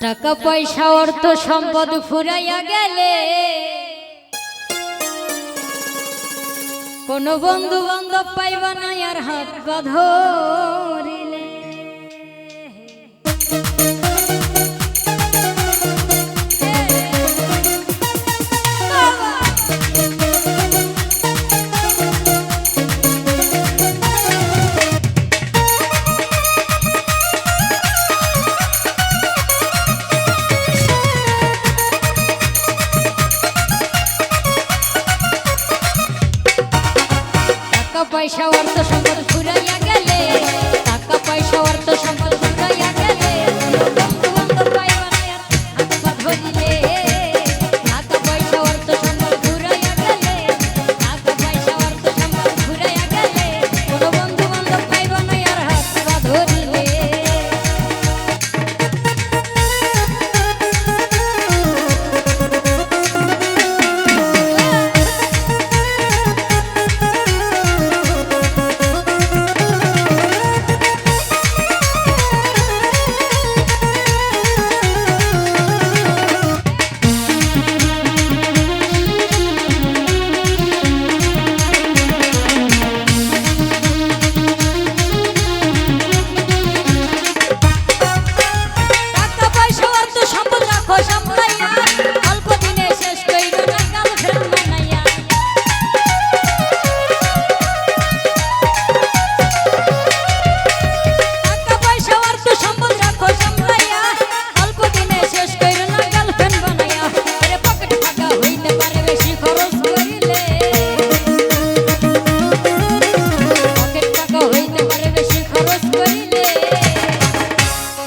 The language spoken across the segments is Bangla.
টাকা পয়সা অর্থ সম্পদ ফুরাইয়া গেলে কোন বন্ধু বান্ধব পাইবা না আর হাত পা ধরিলে। পয়সা অর্থ সম্পদ ফুরাইয়া গেলে, টাকা পয়সা অর্থ সম্পদ ফুরাইয়া গেলে বন্ধু বান্ধব পাইবা না আর হাত পা ধরিলে। টাকা পয়সা অর্থ সম্পদ ফুরাইয়া গেলে, টাকা পয়সা অর্থ সম্পদ ফুরাইয়া গেলে কোন বন্ধু বান্ধব পাইবা না আর হাত পা ধরিলে।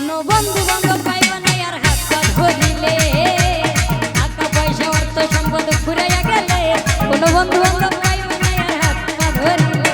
কোন বন্ধু বান্ধব পাইবা না আর হাত পা ধরিলে। টাকা পয়সা অর্থ সম্পদ ফুরাইয়া গেলে বন্ধু বান্ধব পাইবা না আর হাত পা ধরিলে।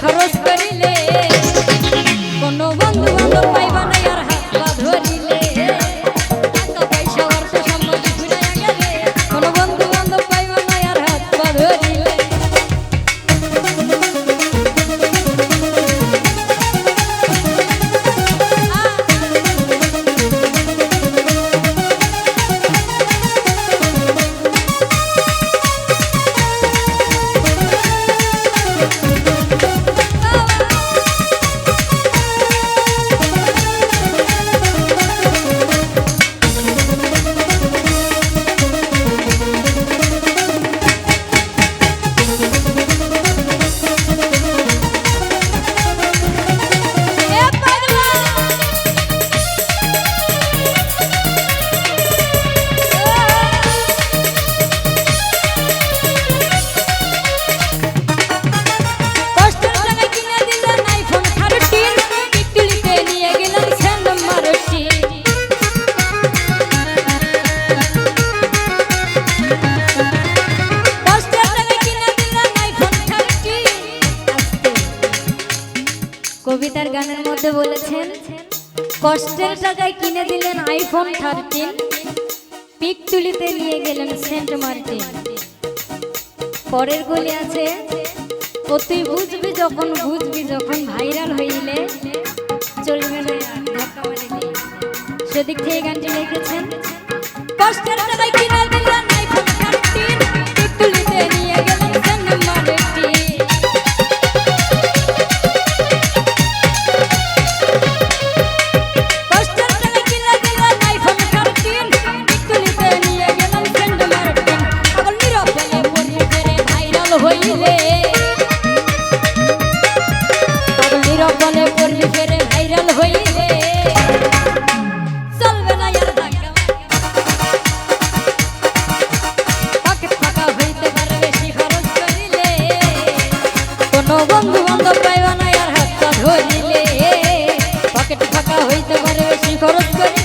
খরচ করিলে কোন বন্ধু বান্ধব পাইবা না আর হাত পা ধরিলে। টাকা পয়সা অর্থ সম্পদ ফুরাইয়া গেলে কোন বন্ধু বান্ধব পাইবা না আর হাত পা ধরিলে। কবিতার গানের মধ্যে বলেছেন কষ্টের টাকায় কিনে দিলেন আইফোন 13, পিক তুলিতে নিয়ে গেলেন সেন্ট মার্টিন। পরের গলি আছে ও তুই বুঝবি যখন ভাইরাল হইলে চলবে না আর ধাক্কা মারি দিয়ে। সেদিক থেকে গানটি লিখেছেন কষ্টের টাকায় কিনে দিলেন আইফোন 13, পিক তুলিতে নিয়ে গেলেন সেন্ট মার্টিন। বলে পড়বি ফেরে ভাইরাল হইলে চলবে না আর ধাক্কা পকেট ফাঁকা হইতে পারে বেশি খরচ করিলে কোনো বন্ধু বান্ধব পাইবা না আর হাতটা ধরিলে পকেট ফাঁকা হইতে পারে বেশি খরচ করিলে